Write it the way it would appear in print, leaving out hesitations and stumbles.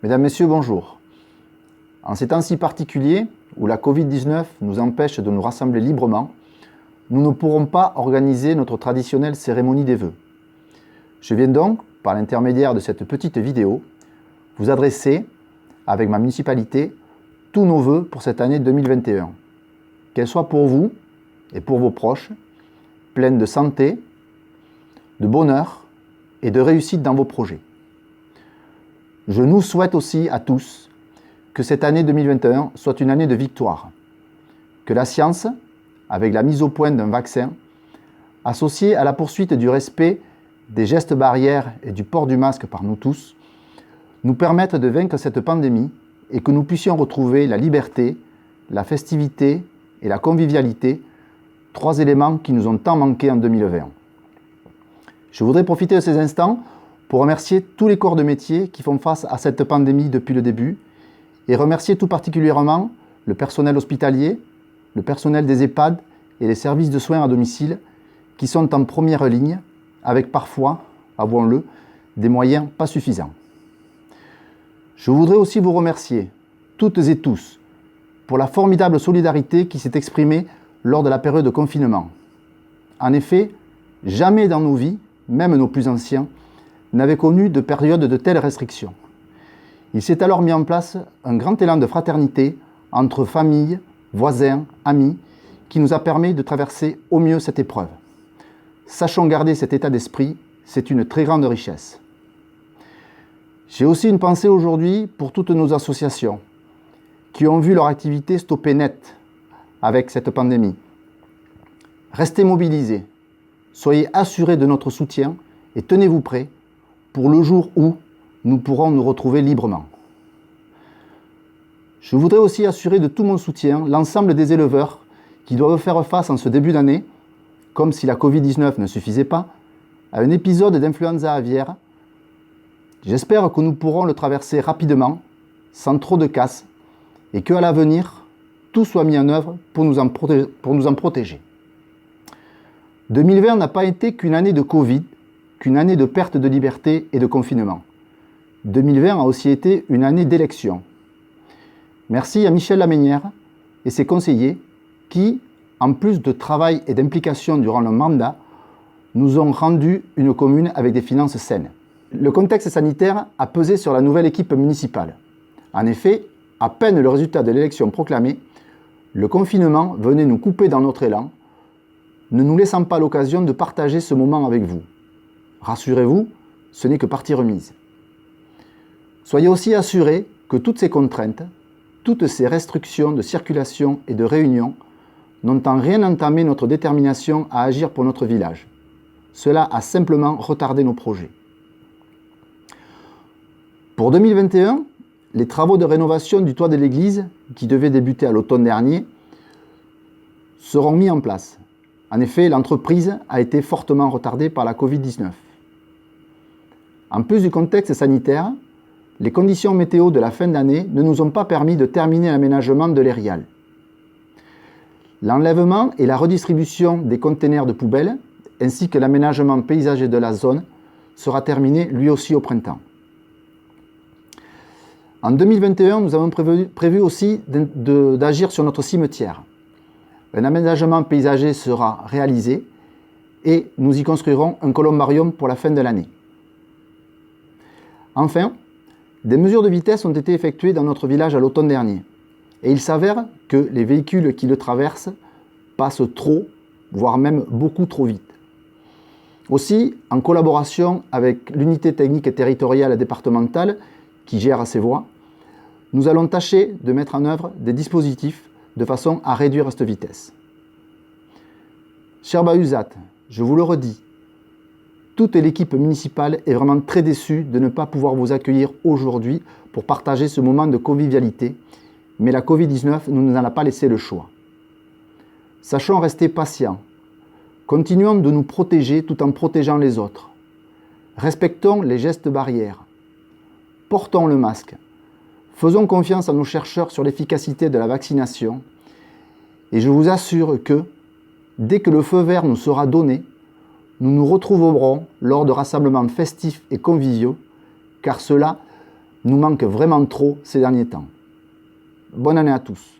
Mesdames, Messieurs, bonjour. En ces temps si particuliers, où la Covid-19 nous empêche de nous rassembler librement, nous ne pourrons pas organiser notre traditionnelle cérémonie des vœux. Je viens donc, par l'intermédiaire de cette petite vidéo, vous adresser, avec ma municipalité, tous nos vœux pour cette année 2021. Qu'elle soit pour vous et pour vos proches, pleine de santé, de bonheur et de réussite dans vos projets. Je nous souhaite aussi à tous que cette année 2021 soit une année de victoire. Que la science, avec la mise au point d'un vaccin, associée à la poursuite du respect des gestes barrières et du port du masque par nous tous, nous permette de vaincre cette pandémie et que nous puissions retrouver la liberté, la festivité et la convivialité, trois éléments qui nous ont tant manqué en 2020. Je voudrais profiter de ces instants pour remercier tous les corps de métier qui font face à cette pandémie depuis le début et remercier tout particulièrement le personnel hospitalier, le personnel des EHPAD et les services de soins à domicile qui sont en première ligne avec parfois, avouons-le, des moyens pas suffisants. Je voudrais aussi vous remercier, toutes et tous, pour la formidable solidarité qui s'est exprimée lors de la période de confinement. En effet, jamais dans nos vies, même nos plus anciens, n'avaient connu de période de telles restrictions. Il s'est alors mis en place un grand élan de fraternité entre familles, voisins, amis, qui nous a permis de traverser au mieux cette épreuve. Sachons garder cet état d'esprit, c'est une très grande richesse. J'ai aussi une pensée aujourd'hui pour toutes nos associations qui ont vu leur activité stopper net avec cette pandémie. Restez mobilisés, soyez assurés de notre soutien et tenez-vous prêts pour le jour où nous pourrons nous retrouver librement. Je voudrais aussi assurer de tout mon soutien l'ensemble des éleveurs qui doivent faire face en ce début d'année, comme si la Covid-19 ne suffisait pas, à un épisode d'influenza aviaire. J'espère que nous pourrons le traverser rapidement, sans trop de casse, et qu'à l'avenir, tout soit mis en œuvre pour nous en protéger. 2020 n'a pas été qu'une année de Covid, qu'une année de perte de liberté et de confinement. 2020 a aussi été une année d'élection. Merci à Michel Laménière et ses conseillers qui, en plus de travail et d'implication durant le mandat, nous ont rendu une commune avec des finances saines. Le contexte sanitaire a pesé sur la nouvelle équipe municipale. En effet, à peine le résultat de l'élection proclamé, le confinement venait nous couper dans notre élan, ne nous laissant pas l'occasion de partager ce moment avec vous. Rassurez-vous, ce n'est que partie remise. Soyez aussi assurés que toutes ces contraintes, toutes ces restrictions de circulation et de réunion n'ont en rien entamé notre détermination à agir pour notre village. Cela a simplement retardé nos projets. Pour 2021, les travaux de rénovation du toit de l'église, qui devaient débuter à l'automne dernier, seront mis en place. En effet, l'entreprise a été fortement retardée par la Covid-19. En plus du contexte sanitaire, les conditions météo de la fin d'année ne nous ont pas permis de terminer l'aménagement de l'Érial. L'enlèvement et la redistribution des conteneurs de poubelles, ainsi que l'aménagement paysager de la zone, sera terminé lui aussi au printemps. En 2021, nous avons prévu aussi d'agir sur notre cimetière. Un aménagement paysager sera réalisé et nous y construirons un columbarium pour la fin de l'année. Enfin, des mesures de vitesse ont été effectuées dans notre village à l'automne dernier. Et il s'avère que les véhicules qui le traversent passent trop, voire même beaucoup trop vite. Aussi, en collaboration avec l'unité technique territoriale départementale qui gère ces voies, nous allons tâcher de mettre en œuvre des dispositifs de façon à réduire cette vitesse. Cher Bahusat, je vous le redis, toute l'équipe municipale est vraiment très déçue de ne pas pouvoir vous accueillir aujourd'hui pour partager ce moment de convivialité, mais la Covid-19 ne nous en a pas laissé le choix. Sachons rester patients. Continuons de nous protéger tout en protégeant les autres. Respectons les gestes barrières. Portons le masque. Faisons confiance à nos chercheurs sur l'efficacité de la vaccination. Et je vous assure que, dès que le feu vert nous sera donné, nous nous retrouverons lors de rassemblements festifs et conviviaux, car cela nous manque vraiment trop ces derniers temps. Bonne année à tous.